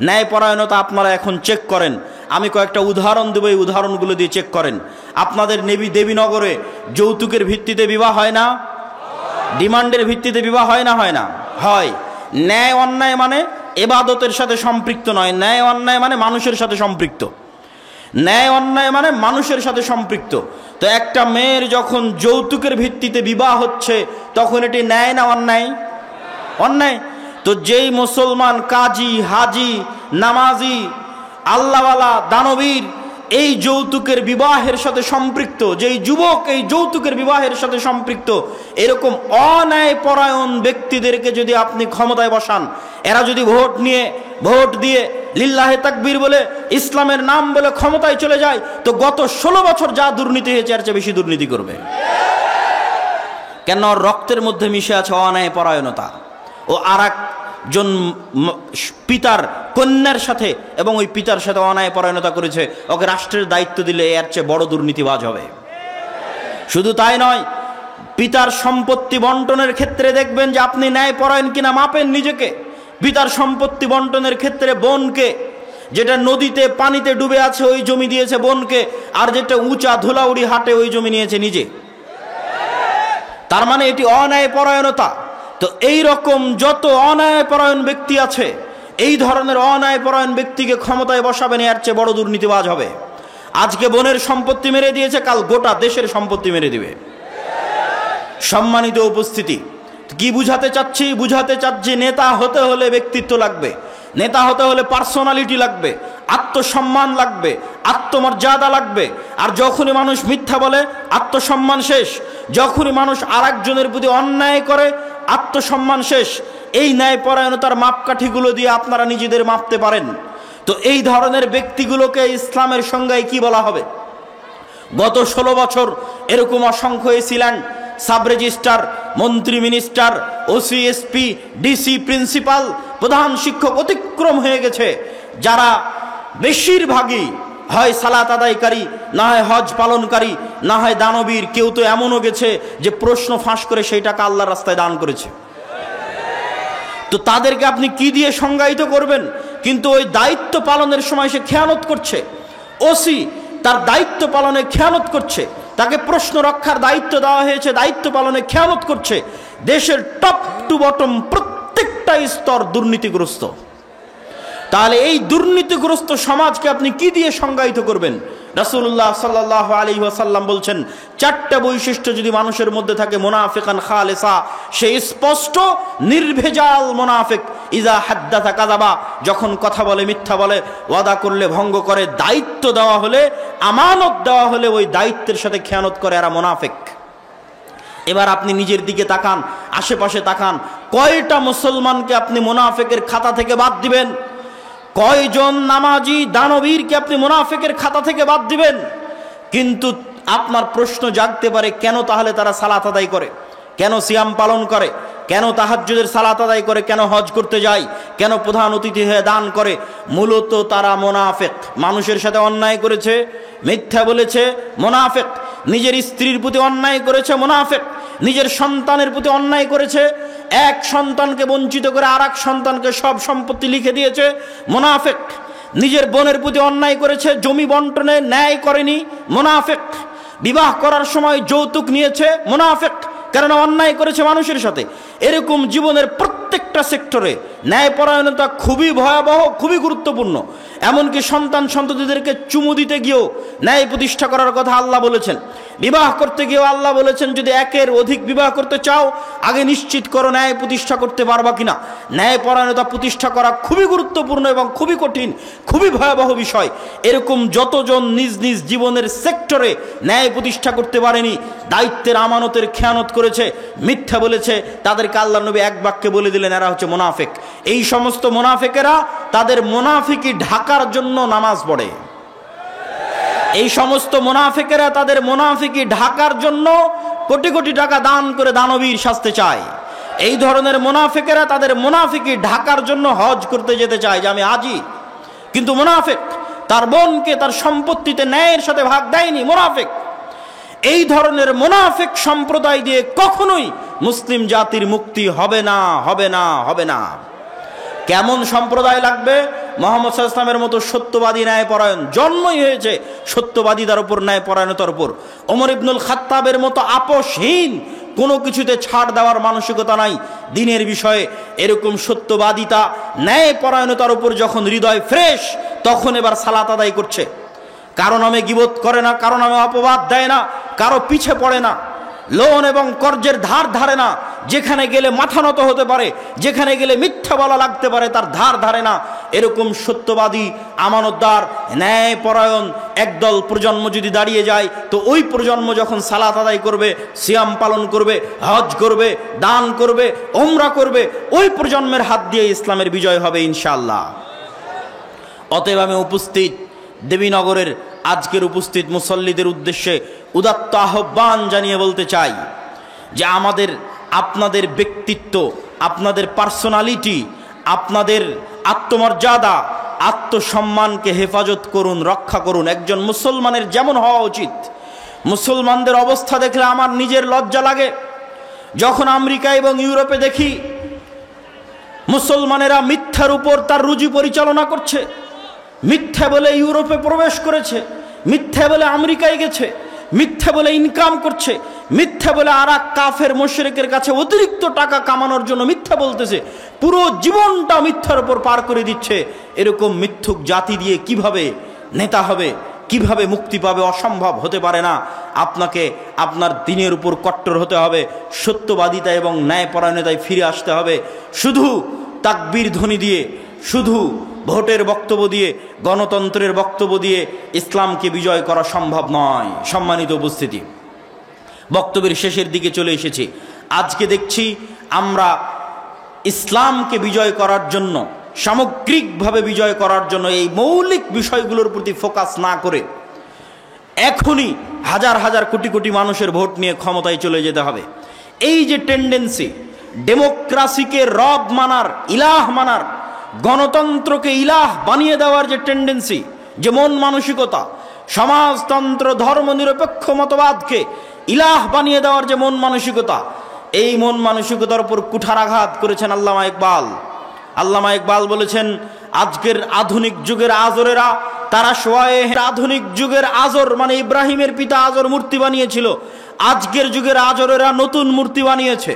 ন্যায়পরায়ণতা আপনারা এখন চেক করেন। আমি কয়েকটা উদাহরণ দেবো, এই উদাহরণগুলো দিয়ে চেক করেন। আপনাদের দেবীনগরে যৌতুকের ভিত্তিতে বিবাহ হয় না? ডিমান্ডের ভিত্তিতে বিবাহ হয় না? হয় না? হয়। ন্যায় অন্যায় মানে ইবাদতের সাথে সম্পৃক্ত নয়, ন্যায় অন্যায় মানে মানুষের সাথে সম্পৃক্ত। ন্যায় অন্যায় মানে মানুষের সাথে সম্পৃক্ত। তো একটা মেয়ের যখন যৌতুকের ভিত্তিতে বিবাহ হচ্ছে তখন এটি ন্যায় না অন্যায়? অন্যায়। তো যেই মুসলমান কাজী, হাজি, নামাজি, আল্লাহওয়ালা, দানবীর এই যৌতুকের বিবাহের সাথে সম্পৃক্ত, যেই যুবক এই যৌতুকের বিবাহের সাথে সম্পৃক্ত, এরকম অন্যায় পরায়ণ ব্যক্তিদেরকে যদি আপনি ক্ষমতায় বসান, এরা যদি ভোট দিয়ে লিল্লাহে তাকবীর বলে ইসলামের নাম বলে ক্ষমতায় চলে যায়, তো গত 16 বছর যা দুর্নীতি হয়েছে এর চেয়ে বেশি দুর্নীতি করবে। কেন? রক্তের মধ্যে মিশে আছে অন্যায় পরায়ণতা। ও আর একজন পিতার কন্যার সাথে এবং ওই পিতার সাথে অন্যায় পরায়ণতা করেছে, ওকে রাষ্ট্রের দায়িত্ব দিলে এর চেয়ে বড় দুর্নীতিবাজ হবে। শুধু তাই নয়, পিতার সম্পত্তি বন্টনের ক্ষেত্রে দেখবেন যে আপনি ন্যায় পরায়ণ কিনা মাপেন নিজেকে। পিতার সম্পত্তি বন্টনের ক্ষেত্রে বোনকে, যেটা নদীতে পানিতে ডুবে আছে ওই জমি দিয়েছে বোনকে, আর যেটা উঁচা ধুলাউড়ি হাটে ওই জমি নিয়েছে নিজে। তার মানে এটি অন্যায় পরায়ণতা। তো এই রকম যত অন্যায় পরায়ণ ব্যক্তি আছে, এই ধরনের অন্যায় পরায়ণ ব্যক্তিকে ক্ষমতায় বসাবেন, এর চেয়ে বড় দুর্নীতিবাজ হবে। আজকে বোনের সম্পত্তি মেরে দিয়েছে, কাল গোটা দেশের সম্পত্তি মেরে দিবে। সম্মানিত উপস্থিতি, কি বুঝাতে চাচ্ছি? বুঝাতে চাচ্ছি নেতা হতে হলে ব্যক্তিত্ব লাগবে, নেতা হতে হলে পার্সোনালিটি লাগবে, আত্মসম্মান লাগবে, আত্মমর্যাদা লাগবে। আর যখনই মানুষ মিথ্যা বলে আত্মসম্মান শেষ, যখনই মানুষ আর একজনের প্রতি অন্যায় করে আত্মসম্মান শেষ। এই ন্যায়পরায়ণতার মাপকাঠিগুলো দিয়ে আপনারা নিজেদের মাপতে পারেন। তো এই ধরনের ব্যক্তিগুলোকে ইসলামের সংজ্ঞায় কি বলা হবে? গত 16 বছর এরকম অসংখ্য এসিল্যান্ড, সাব রেজিস্ট্রার, মন্ত্রী, minister, OC, SP, DC, principal, প্রধান শিক্ষক অতিক্রম হয়ে গেছে, যারা বেশিরভাগই হয় সালাত আদায়কারী, না হয় হজ পালনকারী, না হয় দানবীর। কেউ তো এমনও গেছে যে প্রশ্ন ফাঁস করে সেই টাকা আল্লাহর রাস্তায় দান করেছে। তো তাদেরকে আপনি কি দিয়ে সংজ্ঞায়িত করবেন? কিন্তু ওই দায়িত্ব পালনের সময় সে খেয়ানত করছে। ওসি তার দায়িত্ব পালনে খেয়ানত করছে, তাকে প্রশ্ন রক্ষার দায়িত্ব দেওয়া হয়েছে, দায়িত্ব পালনে খেয়ানত করছে। দেশের টপ টু বটম প্রত্যেকটা স্তর দুর্নীতিগ্রস্ত। তাহলে এই দুর্নীতিগ্রস্ত সমাজকে আপনি কি দিয়ে সংজ্ঞায়িত করবেন? রাসূলুল্লাহ সাল্লাল্লাহু আলাইহি ওয়াসাল্লাম বলছেন, 4টা বৈশিষ্ট্য যদি মানুষের মধ্যে থাকে, মুনাফিকান খালিসা, সে স্পষ্ট নির্ভেজাল মুনাফিক। ইজা হাদ্দাথা কাযাবা, যখন কথা বলে মিথ্যা বলে, ওয়াদা করলে ভঙ্গ করে, দায়িত্ব দেওয়া হলে, আমানত দেওয়া হলে ওই দায়িত্বের সাথে খেয়ানত করে, এরা মুনাফিক। এবার আপনি নিজের দিকে তাকান, আশেপাশে তাকান, কয়টা মুসলমানকে আপনি মুনাফিকের খাতা থেকে বাদ দিবেন? কয়জন নামাজি দানবীরকে আপনি মুনাফিকের খাতা থেকে বাদ দিবেন? কিন্তু আপনার প্রশ্ন জাগতে পারে, কেন তাহলে তারা সালাত আদায় করে, কেন সিয়াম পালন করে, কেন তাহাজ্জুদের সালাত আদায় করে, কেন হজ করতে যায়, কেন প্রধান অতিথি হয়ে দান করে? মূলত তারা মুনাফিক। মানুষের সাথে অন্যায় করেছে, মিথ্যা বলেছে, মুনাফিক। নিজের স্ত্রীর প্রতি অন্যায় করেছে, মুনাফিক। নিজের সন্তানের প্রতি অন্যায় করেছে, এক সন্তানকে বঞ্চিত করে আর এক সন্তানকে সব সম্পত্তি লিখে দিয়েছে, মুনাফিক। নিজের বোনের প্রতি অন্যায় করেছে, জমি বন্টনে ন্যায় করেনি, মুনাফিক। বিবাহ করার সময় যৌতুক নিয়েছে, মুনাফিক, কারণ অন্যায় করেছে মানুষের সাথে। এরকম জীবনের প্রত্যেকটা সেক্টরে ন্যায়পরায়ণতা খুবই ভয়াবহ, খুবই গুরুত্বপূর্ণ। এমনকি সন্তান সন্ততিদেরকে চুমু দিতে গিয়েও ন্যায় প্রতিষ্ঠা করার কথা আল্লাহ বলেছেন। বিবাহ করতে গিয়েও আল্লাহ বলেছেন, যদি একের অধিক বিবাহ করতে চাও আগে নিশ্চিত করো ন্যায় প্রতিষ্ঠা করতে পারবা কিনা। ন্যায়পরায়ণতা প্রতিষ্ঠা করা খুবই গুরুত্বপূর্ণ এবং খুবই কঠিন, খুবই ভয়াবহ বিষয়। এরকম যতজন নিজ নিজ জীবনের সেক্টরে ন্যায় প্রতিষ্ঠা করতে পারেনি, দায়িত্বের আমানতের খেয়ানত করেছে, মিথ্যা বলেছে, তাদেরকে আল্লাহ নবী এক বাক্যে বলে দিলেন, এরা হচ্ছে মুনাফিক। এই সমস্ত মুনাফিকেরা তাদের মুনাফিকি ঢাকার জন্য নামাজ পড়ে। এই সমস্ত মুনাফিকেরা তাদের মুনাফিকি ঢাকার জন্য কোটি কোটি টাকা দান করে দানবীর শাস্তে চায়। এই ধরনের মুনাফিকেরা তাদের মুনাফিকি ঢাকার জন্য হজ করতে যেতে চায় যে আমি হাজি, কিন্তু মুনাফিক তার বোনকে তার সম্পত্তিতে ন্যায়ের সাথে ভাগ দেয়নি। মুনাফিক, এই ধরনের মুনাফিক সম্প্রদায় দিয়ে কখনোই মুসলিম জাতির মুক্তি হবে না, হবে না, হবে না। কেমন সম্প্রদায় লাগবে? মুহাম্মদ সাল্লাল্লাহু আলাইহি ওয়াসাল্লামের মতো সত্যবাদী ন্যায়পরায়ণ, জন্মই হয়েছে সত্যবাদীদের উপর, ন্যায়পরায়ণতার উপর। ওমর ইবনুল খাত্তাবের মতো আপোষহীন, কোনো কিছুতে ছাড় দেওয়ার মানসিকতা নাই দিনের বিষয়ে, এরকম সত্যবাদিতা ন্যায়পরায়ণতার উপর যখন হৃদয় ফ্রেশ, তখন এবার সালাত আদায় করছে। কারো নামে গীবত করে না, কারো নামে অপবাদ দেয় না, কারো পিছে পড়ে না, লোন এবং কর্জের ধার ধারে না, যেখানে গেলে মাথা নত হতে পারে, যেখানে গেলে মিথ্যা বলা লাগতে পারে তার ধার ধারে না। এরকম সত্যবাদী, আমানতদার, ন্যায়পরায়ণ একদল প্রজন্ম যদি দাঁড়িয়ে যায়, তো ওই প্রজন্ম যখন সালাত আদায় করবে, সিয়াম পালন করবে, হজ করবে, দান করবে, ওমরা করবে, ওই প্রজন্মের হাত দিয়ে ইসলামের বিজয় হবে ইনশাআল্লাহ। অতএব আমি উপস্থিত দেবীনগরের আজকের উপস্থিত মুসল্লিদের উদ্দেশ্যে উদাত্ত আহ্বান জানিয়ে বলতে চাই যে আমাদের, আপনাদের ব্যক্তিত্ব, আপনাদের পার্সোনালিটি, আপনাদের আত্মমর্যাদা, আত্মসম্মানকে হেফাজত করুন, রক্ষা করুন। একজন মুসলমানের যেমন হওয়া উচিত। মুসলমানদের অবস্থা দেখলে আমার নিজের লজ্জা লাগে। যখন আমেরিকা এবং ইউরোপে দেখি মুসলমানেরা মিথ্যার উপর তার রুজি পরিচালনা করছে, মিথ্যা বলে ইউরোপে প্রবেশ করেছে, মিথ্যা বলে আমেরিকায় গেছে, মিথ্যা বলে ইনকাম করছে, মিথ্যা বলে আর এক কাফের মুশরিকের কাছে অতিরিক্ত টাকা কামানোর জন্য মিথ্যা বলতেছে, পুরো জীবনটা মিথ্যার উপর পার করে দিচ্ছে। এরকম মিথ্যুক জাতি দিয়ে কিভাবে নেতা হবে, কিভাবে মুক্তি পাবে? অসম্ভব, হতে পারে না। আপনাকে আপনার দিনের উপর কট্টর হতে হবে, সত্যবাদিতা এবং ন্যায়পরায়ণতায় ফিরে আসতে হবে। শুধু তাকবীর ধ্বনি দিয়ে, শুধু ভোটের বক্তব্য দিয়ে, গণতন্ত্রের বক্তব্য দিয়ে ইসলামকে বিজয় করা সম্ভব নয়। সম্মানিত উপস্থিতি, বক্তব্যের শেষের দিকে চলে এসেছি। আজকে দেখছি আমরা ইসলামকে বিজয় করার জন্য, সামগ্রিকভাবে বিজয় করার জন্য এই মৌলিক বিষয়গুলোর প্রতি ফোকাস না করে এখনই হাজার হাজার কোটি কোটি মানুষের ভোট নিয়ে ক্ষমতায় চলে যেতে হবে। এই যে টেন্ডেন্সি, ডেমোক্রাসিকে রব মানার, ইলাহ মানার, গণতন্ত্রকে ইলাহ বানিয়ে দেওয়ার যে টেন্ডেন্সি, যে মন মানসিকতা, সমাজতন্ত্র, ধর্মনিরপেক্ষ মতবাদকে ইলাহ বানিয়ে দেওয়ার যে মন মানসিকতা, এই মন মানসিকতার উপর কুঠারাঘাত করেছেন আল্লামা ইকবাল। আল্লামা ইকবাল বলেছেন, আজকের আধুনিক যুগের আজরেরা, তারা আধুনিক যুগের আজর মানে ইব্রাহিমের পিতা আজর মূর্তি বানিয়েছিল, আজকের যুগের আজরেরা নতুন মূর্তি বানিয়েছে।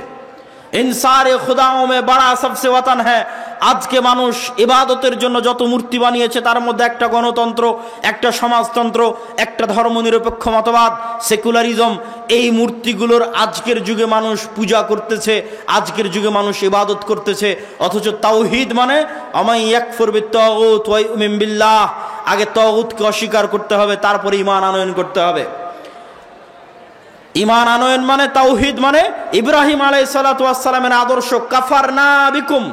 ইনসারে খুদাও মে বড়া সবসে ওয়াতান হ্যায়। আজকে মানুষ ইবাদতের জন্য যত মূর্তি বানিয়েছে, তার মধ্যে একটা গণতন্ত্র, একটা সমাজতন্ত্র, একটা ধর্মনিরপেক্ষ মতবাদ, সেকুলারিজম। এই মূর্তিগুলোর আজকের যুগে মানুষ পূজা করতেছে, আজকের যুগে মানুষ ইবাদত করতেছে। অথচ তাওহীদ মানে আমাই ইয়াকফুর বিত-তাগুত ওয়া ইউমিন বিল্লাহ, আগে তাগুতকে অস্বীকার করতে হবে, তারপরে ঈমান আনয়ন করতে হবে। ঈমান আনয়ন মানে, তাওহীদ মানে ইব্রাহিম আলাইহিস সালাতু ওয়াস সালামের আদর্শ, কাফারনা বিকুম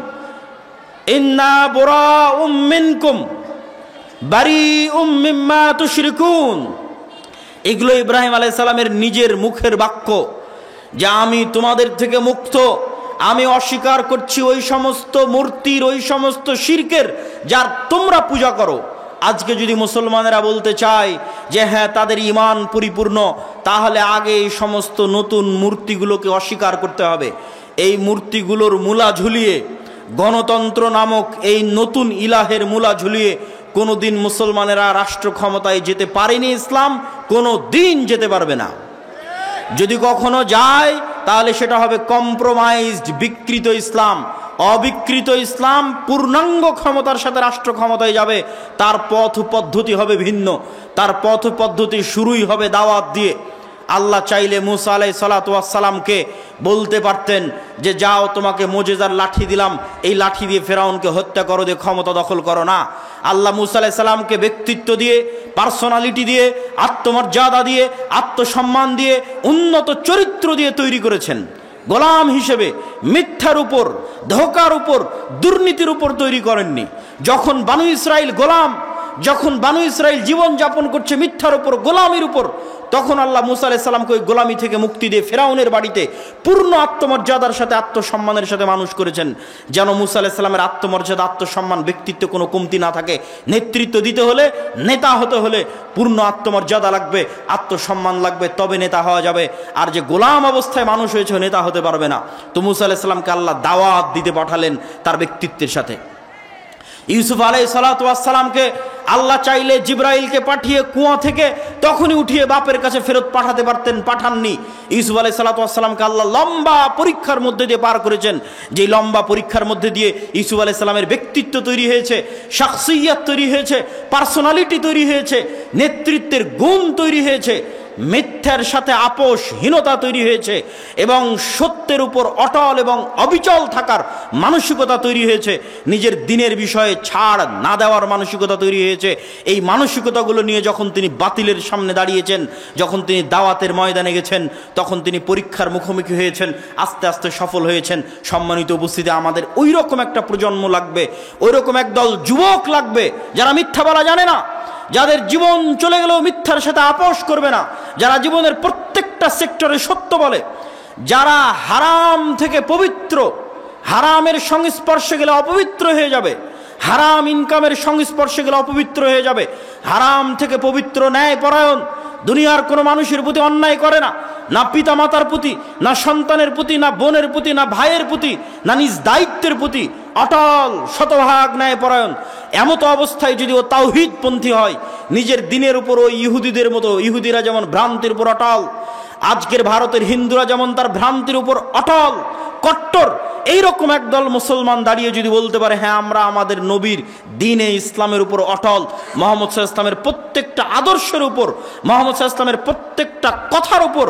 ইন্না বুরাউম মিনকুম বারিউম মিম্মা তুশরিকুন। এগুলো ইব্রাহিম আলাইহিস সালামের নিজের মুখের বাক্য যে আমি তোমাদের থেকে মুক্ত, আমি অস্বীকার করছি ওই সমস্ত মূর্তির, ওই সমস্ত শিরকের যার তোমরা পূজা করো। আজকে যদি মুসলমানেরা বলতে চায় যে হ্যাঁ তাদের ঈমান পরিপূর্ণ, তাহলে আগে এই সমস্ত নতুন মূর্তিগুলোকে অস্বীকার করতে হবে। এই মূর্তিগুলোর মূলা ঝুলিয়ে, গণতন্ত্র নামক এই নতুন ইলাহের মূলা ঝুলিয়ে কোনো দিন মুসলমানেরা রাষ্ট্র ক্ষমতায় যেতে পারেনি। ইসলাম কোনো দিন যেতে পারবে না। যদি কখনো যায় তাহলে সেটা হবে কম্প্রোমাইজড, বিকৃত ইসলাম। অবিকৃত ইসলাম পূর্ণাঙ্গ ক্ষমতার সাথে রাষ্ট্র ক্ষমতায় যাবে, তার পথ পদ্ধতি হবে ভিন্ন। তার পথ পদ্ধতি শুরুই হবে দাওয়াত দিয়ে। আল্লাহ চাইলে মুসা আলাইহিস সালাতু ওয়াস সালামকে বলতে পারতেন যে যাও, তোমাকে মুজিজার লাঠি দিলাম, এই লাঠি দিয়ে ফেরাউনকে হত্যা করো, দিয়ে ক্ষমতা দখল করো না। আল্লাহ মুসা আলাইহিস সালামকে ব্যক্তিত্ব দিয়ে, পার্সোনালিটি দিয়ে, আত্মমর্যাদা দিয়ে, আত্মসম্মান দিয়ে, উন্নত চরিত্র দিয়ে তৈরি করেছেন। গোলাম হিসেবে মিথ্যার উপর, ধোঁকার উপর, দুর্নীতির উপর তৈরি করেননি। যখন বানু ইসরাইল গোলাম যখন বানু ইসরাইল জীবন যাপন করছে মিথ্যার উপর, গোলামির উপর, তখন আল্লাহ মুসা আলাইহিস সালামকে ওই গোলামি থেকে মুক্তি দিয়ে ফেরাউনের বাড়িতে পূর্ণ আত্মমর্যাদার সাথে, আত্মসম্মানের সাথে মানুষ করেছেন, যেন মুসা আলাইহিস সালামের আত্মমর্যাদা, আত্মসম্মান, ব্যক্তিত্বে কোনো কমতি না থাকে। নেতৃত্ব দিতে হলে, নেতা হতে হলে পূর্ণ আত্মমর্যাদা লাগবে, আত্মসম্মান লাগবে, তবে নেতা হওয়া যাবে। আর যে গোলাম অবস্থায় মানুষ হয়েছে নেতা হতে পারবে না। তো মুসা আলাইহিস সালামকে আল্লাহ দাওয়াত দিতে পাঠালেন তার ব্যক্তিত্বের সাথে। ইউসুফ আলাইহিস সালামকে আল্লাহ চাইলে জিব্রাইলকে পাঠিয়ে কুয়া থেকে তখনই উঠিয়ে বাপের কাছে ফেরত পাঠাতে পারতেন, পাঠাননি। ইউসুফ আলাইহিস সালামকে আল্লাহ লম্বা পরীক্ষার মধ্যে দিয়ে পার করেছেন। যেই লম্বা পরীক্ষার মধ্যে দিয়ে ইউসুফ আলাইহিস সালামের ব্যক্তিত্ব তৈরি হয়েছে, শাখসিয়াত তৈরি হয়েছে, পার্সোনালিটি তৈরি হয়েছে, নেতৃত্বের গুণ তৈরি হয়েছে, মিথ্যার সাথে আপোষহীনতা তৈরি হয়েছে, এবং সত্যের উপর অটল এবং অবিচল থাকার মানসিকতা তৈরি হয়েছে, নিজের দিনের বিষয়ে ছাড় না দেওয়ার মানসিকতা তৈরি হয়েছে। এই মানসিকতাগুলো নিয়ে যখন তিনি বাতিলের সামনে দাঁড়িয়েছেন, যখন তিনি দাওয়াতের ময়দানে গেছেন, তখন তিনি পরীক্ষার মুখোমুখি হয়েছেন, আস্তে আস্তে সফল হয়েছেন। সম্মানিত উপস্থিতি, আমাদের ওই রকম একটা প্রজন্ম লাগবে, ওই রকম একদল যুবক লাগবে যারা মিথ্যা বলা জানে না, যাদের জীবন চলে গেলেও মিথ্যার সাথে আপোষ করবে না, যারা জীবনের প্রত্যেকটা সেক্টরে সত্য বলে, যারা হারাম থেকে পবিত্র, হারামের সংস্পর্শে গেলে অপবিত্র হয়ে যাবে, হারাম ইনকামের সংস্পর্শে গেলে অপবিত্র হয়ে যাবে, হারাম থেকে পবিত্র, ন্যায়পরায়ণ, দুনিয়ার কোনো মানুষের প্রতি অন্যায় করে না, না পিতা মাতার প্রতি, না সন্তানের প্রতি, না বোনের প্রতি, না ভাইয়ের প্রতি, না নিজ দায়িত্বের প্রতি, অটল শতভাগ ন্যায়পরায়ণ। এমত অবস্থায় যদি ও তাওহীদপন্থী হয়, নিজের দিনের উপর ওই ইহুদিদের মতো, ইহুদিরা যেমন ভ্রান্তির উপর অটল, আজকের ভারতের হিন্দুরা যেমন তার ভ্রান্তির উপর অটল, কট্টর, এইরকম একদল মুসলমান দাঁড়িয়ে যদি বলতে পারে হ্যাঁ আমরা আমাদের নবীর দ্বীনে ইসলামের উপর অটল, মুহাম্মদ সাল্লাল্লাহু আলাইহি ওয়াসাল্লামের প্রত্যেকটা আদর্শের উপর, মুহাম্মদ সাল্লাল্লাহু আলাইহি ওয়াসাল্লামের প্রত্যেকটা কথার উপর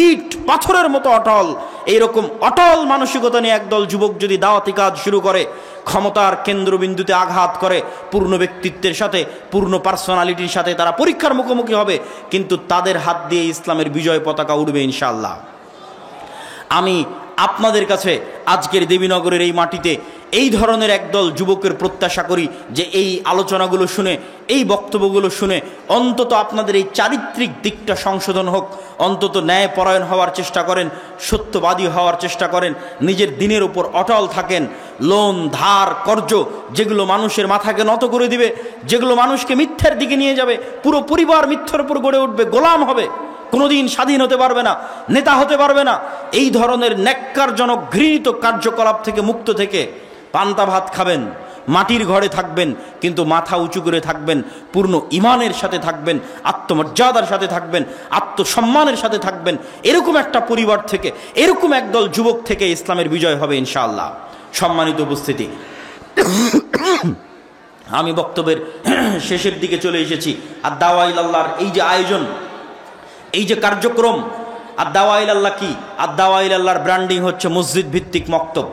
ইট পাথরের মতো অটল, এইরকম অটল মানসিকতা নিয়ে একদল যুবক যদি দাওয়াতি কাজ শুরু করে, ক্ষমতার কেন্দ্রবিন্দুতে আঘাত করে, পূর্ণ ব্যক্তিত্বের সাথে, পূর্ণ পার্সোনালিটির সাথে তারা পরীক্ষার মুখোমুখি হবে, কিন্তু তাদের হাত দিয়ে ইসলামের বিজয় পতাকা উড়বে ইনশাআল্লাহ। আমি আপনাদের কাছে আজকের দেবীনগরের এই মাটিতে এই ধরনের একদল যুবকের প্রত্যাশা করি যে এই আলোচনাগুলো শুনে, এই বক্তব্যগুলো শুনে অন্তত আপনাদের এই চারিত্রিক দিকটা সংশোধন হোক, অন্তত ন্যায়পরায়ণ হওয়ার চেষ্টা করেন, সত্যবাদী হওয়ার চেষ্টা করেন, নিজের দিনের উপর অটল থাকেন। লোন, ধার, কর্জ যেগুলো মানুষের মাথাকে নত করে দিবে, যেগুলো মানুষকে মিথ্যার দিকে নিয়ে যাবে, পুরো পরিবার মিথ্যার উপর গড়ে উঠবে, গোলাম হবে, কোনোদিন স্বাধীন হতে পারবে না, নেতা হতে পারবে না, এই ধরনের ন্যাক্কারজনক ঘৃণিত কার্যকলাপ থেকে মুক্ত থেকে পান্তা ভাত খাবেন, মাটির ঘরে থাকবেন, কিন্তু মাথা উঁচু করে থাকবেন, পূর্ণ ঈমানের সাথে থাকবেন, আত্মমর্যাদার সাথে থাকবেন, আত্মসম্মানের সাথে থাকবেন। এরকম একটা পরিবার থেকে, এরকম একদল যুবক থেকে ইসলামের বিজয় হবে ইনশাআল্লাহ। সম্মানিত উপস্থিতি, আমি বক্তব্যের শেষের দিকে চলে এসেছি। আর দাওয়া ইলাল্লাহর এই যে আয়োজন, এই যে কার্যক্রম, আর দাওয়া ইলাল্লাহ কি? আর দাওয়া ইলাল্লাহর ব্র্যান্ডিং হচ্ছে মসজিদ ভিত্তিক মক্তব।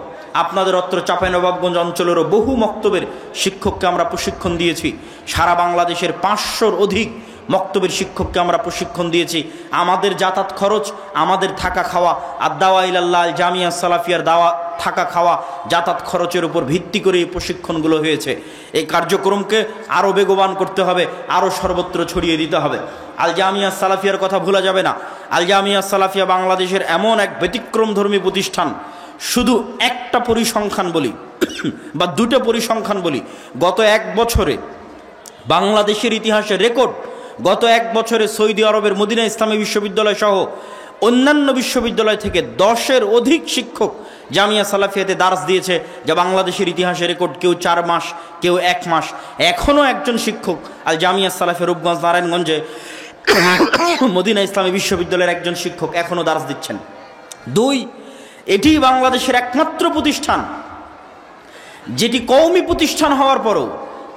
আপনাদের অত্র চাঁপাইনবাবগঞ্জ অঞ্চলেরও বহু মক্তবের শিক্ষককে আমরা প্রশিক্ষণ দিয়েছি। সারা বাংলাদেশের 500-র অধিক মক্তবের শিক্ষককে আমরা প্রশিক্ষণ দিয়েছি। আমাদের যাতায়াত খরচ, আমাদের থাকা খাওয়া, আর দাওয়া ইলাল্লাহ জামিয়া সালাফিয়ার দাওয়া থাকা খাওয়া যাতায়াত খরচের উপর ভিত্তি করে এই প্রশিক্ষণগুলো হয়েছে। এই কার্যক্রমকে আরও বেগবান করতে হবে, আরও সর্বত্র ছড়িয়ে দিতে হবে। আল জামিয়া সালাফিয়ার কথা ভোলা যাবে না। আল জামিয়া সালাফিয়া বাংলাদেশের এমন এক ব্যতিক্রমধর্মী প্রতিষ্ঠান। শুধু একটা পরিসংখ্যান বলি বা দুটো পরিসংখ্যান বলি, গত এক বছরে বাংলাদেশের ইতিহাসে রেকর্ড, গত এক বছরে সৌদি আরবের মদিনা ইসলামী বিশ্ববিদ্যালয় সহ অন্যান্য বিশ্ববিদ্যালয় থেকে 10-এর অধিক শিক্ষক জামিয়া সালাফিয়াতে দার্স দিয়েছে, যা বাংলাদেশের ইতিহাসে রেকর্ড। কেউ 4 মাস, কেউ 1 মাস। এখনও একজন শিক্ষক আল জামিয়া সালাফিয়া রূপগঞ্জ নারায়ণগঞ্জে মদিনা ইসলামী বিশ্ববিদ্যালয়ের একজন শিক্ষক এখনও দার্স দিচ্ছেন। 2, এটি বাংলাদেশের একমাত্র প্রতিষ্ঠান যেটি কওমি প্রতিষ্ঠান হওয়ার পরও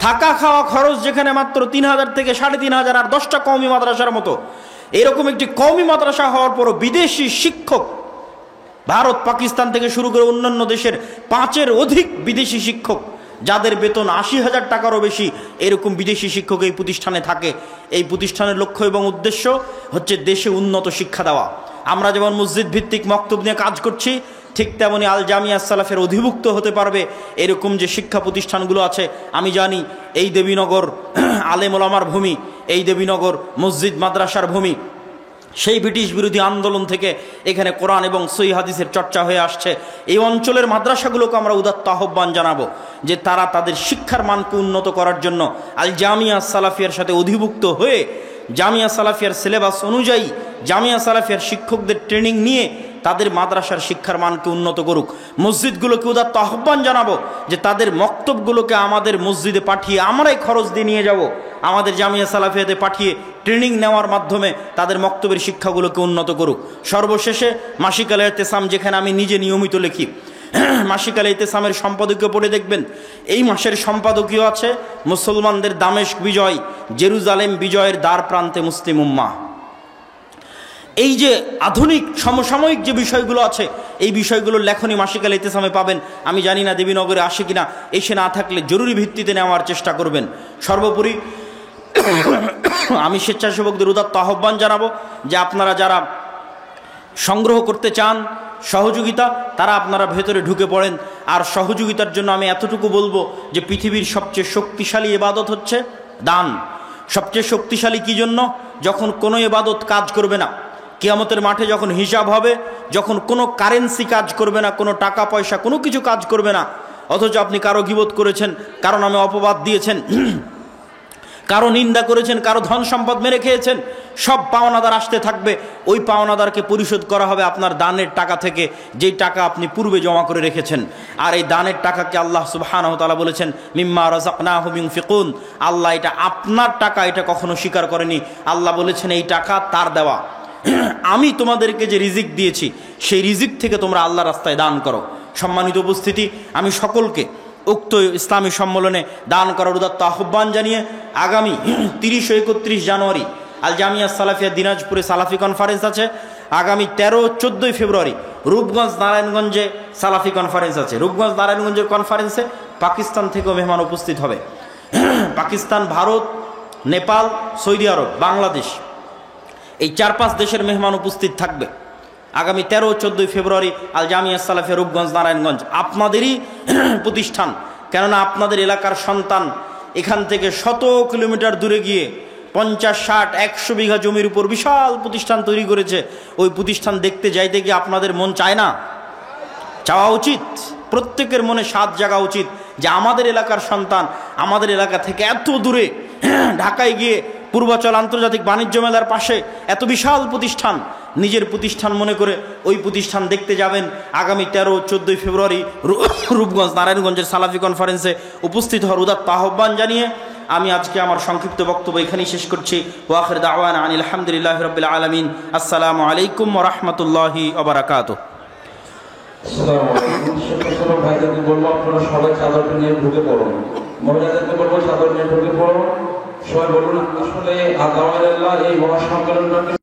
থাকা খাওয়া খরচ যেখানে মাত্র 3,000 থেকে 3,500, আর 10টা কওমি মাদ্রাসার মতো এরকম একটি কওমি মাদ্রাসা হওয়ার পরও বিদেশি শিক্ষক, ভারত, পাকিস্তান থেকে শুরু করে অন্যান্য দেশের 5-এর অধিক বিদেশি শিক্ষক, যাদের বেতন 80,000 টাকারও বেশি, এরকম বিদেশি শিক্ষক এই প্রতিষ্ঠানে থাকে। এই প্রতিষ্ঠানের লক্ষ্য এবং উদ্দেশ্য হচ্ছে দেশে উন্নত শিক্ষা দেওয়া। আমরা যেমন মসজিদ ভিত্তিক মক্তব নিয়ে কাজ করছি, ঠিক তেমনি আল জামিয়া সালাফের অধিভুক্ত হতে পারবে এরকম যে শিক্ষা প্রতিষ্ঠানগুলো আছে। আমি জানি এই দেবীনগর আলেম ওলামার ভূমি, এই দেবীনগর মসজিদ মাদ্রাসার ভূমি। সেই ব্রিটিশ বিরোধী আন্দোলন থেকে এখানে কোরআন এবং সহিহ হাদিসের চর্চা হয়ে আসছে। এই অঞ্চলের মাদ্রাসাগুলোকে আমরা উদাত্ত আহ্বান জানাবো যে তারা তাদের শিক্ষার মানকে উন্নত করার জন্য আল জামিয়া সালাফিয়ার সাথে অধিভুক্ত হয়ে জামিয়া সালাফিয়ার সিলেবাস অনুযায়ী জামিয়া সালাফিয়ার শিক্ষকদের ট্রেনিং নিয়ে তাদের মাদ্রাসার শিক্ষার মানকে উন্নত করুক। মসজিদগুলোকে উদাত্ত আহ্বান জানাবো যে তাদের মক্তবগুলোকে আমাদের মসজিদে পাঠিয়ে আমরাই খরচ দিয়ে নিয়ে যাব, আমাদের জামিয়া সালাফিয়াতে পাঠিয়ে ট্রেনিং নেওয়ার মাধ্যমে তাদের মক্তবের শিক্ষাগুলোকে উন্নত করুক। সর্বশেষে মাসিক আল ইতিসাম, যেখানে আমি নিজে নিয়মিত লিখি, মাসিক আল ইতিসামের সম্পাদকীয় পড়ে দেখবেন এই মাসের সম্পাদকীয় আছে মুসলমানদের দামেস্ক বিজয়, জেরুজালেম বিজয়ের দ্বার প্রান্তে মুসলিম উম্মাহ। এই যে আধুনিক সমসাময়িক যে বিষয়গুলো আছে এই বিষয়গুলোর লেখনী মাসিক আল ইতিসামে পাবেন। আমি জানি না দেবীনগরে আসে কিনা, এসে না থাকলে জরুরি ভিত্তিতে নেওয়ার চেষ্টা করবেন। সর্বোপরি আমি স্বেচ্ছাসেবকদের উদাত্ত আহ্বান জানাবো যে আপনারা যারা সংগ্রহ করতে চান সহযোগিতা, তারা আপনারা ভেতরে ঢুকে পড়েন। আর সহযোগিতার জন্য আমি এতটুকু বলবো যে পৃথিবীর সবচেয়ে শক্তিশালী ইবাদত হচ্ছে দান। সবচেয়ে শক্তিশালী কি জন্য? যখন কোনো ইবাদত কাজ করবে না, কিয়ামতের মাঠে যখন হিসাব হবে, যখন কোনো কারেন্সি কাজ করবে না, কোনো টাকা পয়সা কোনো কিছু কাজ করবে না, অথচ আপনি কারো গীবত করেছেন, কারো নামে অপবাদ দিয়েছেন, কারো নিন্দা করেছেন, কারো ধন সম্পদ মেরে খেয়েছেন, সব পাওনাদার আসতে থাকবে। ওই পাওনাদারকে পরিশোধ করা হবে আপনার দানের টাকা থেকে, যেই টাকা আপনি পূর্বে জমা করে রেখেছেন। আর এই দানের টাকাকে আল্লাহ সুবহানাহু ওয়া তাআলা বলেছেন মিম্মা রাযাকনাহুম ইউনফিকুন। আল্লাহ এটা আপনার টাকা, এটা কখনো স্বীকার করেনি। আল্লাহ বলেছেন এই টাকা তার দেওয়া, আমি তোমাদেরকে যে রিজিক দিয়েছি সেই রিজিক থেকে তোমরা আল্লাহর রাস্তায় দান করো। সম্মানিত উপস্থিতি, আমি সকলকে উক্ত ইসলামী সম্মেলনে দান করার উদাত্ত আহ্বান জানিয়ে আগামী 30 ও 31 জানুয়ারি আল জামিয়া সালাফিয়া দিনাজপুরে সালাফি কনফারেন্স আছে। আগামী 13-14 ফেব্রুয়ারি রূপগঞ্জ নারায়ণগঞ্জে সালাফি কনফারেন্স আছে। রূপগঞ্জ নারায়ণগঞ্জের কনফারেন্সে পাকিস্তান থেকেও মেহমান উপস্থিত হবে। পাকিস্তান, ভারত, নেপাল, সৌদি আরব, বাংলাদেশ, এই 4-5 দেশের মেহমান উপস্থিত থাকবে আগামী 13 ও 14 ফেব্রুয়ারি আল জামিয়া সালাফিয়া রূপগঞ্জ নারায়ণগঞ্জ। আপনাদেরই প্রতিষ্ঠান, কেননা আপনাদের এলাকার সন্তান এখান থেকে 100 কিলোমিটার দূরে গিয়ে 50, 60, 100 বিঘা জমির উপর বিশাল প্রতিষ্ঠান তৈরি করেছে। ওই প্রতিষ্ঠান দেখতে যাইতে গিয়ে আপনাদের মন চায় না? চাওয়া উচিত, প্রত্যেকের মনে স্বাদ জাগা উচিত যে আমাদের এলাকার সন্তান আমাদের এলাকা থেকে এত দূরে ঢাকায় গিয়ে পূর্বাচল আন্তর্জাতিক বাণিজ্য মেলার পাশে এত বিশাল প্রতিষ্ঠান, নিজের প্রতিষ্ঠান মনে করে ওই প্রতিষ্ঠান দেখতে যাবেন। আগামী 13-14 ফেব্রুয়ারি রূপগঞ্জ নারায়ণগঞ্জের সালাফি কনফারেন্সে উপস্থিত হওয়ার উদাত্ত আহ্বান জানিয়ে আমি আজকে আমার সংক্ষিপ্ত বক্তব্য এখানেই শেষ করছি। ওয়া আখির দাওয়ানা আনিল হামদুলিল্লাহি রাব্বিল আলামিন। আসসালামু আলাইকুম ওয়া রাহমাতুল্লাহি ওয়া বারাকাতুহু। আসসালামু আলাইকুম। ছোট ভাইদেরকে বলবো আপনারা সবাই চাদর নিয়ে ঢুকে পড়ুন। মহিলাদেরকে বলবো চাদর নিয়ে ঢুকে পড়ুন। সবাই বলুন আসলে আল্লাহ এই মহাসম্মেলনটাকে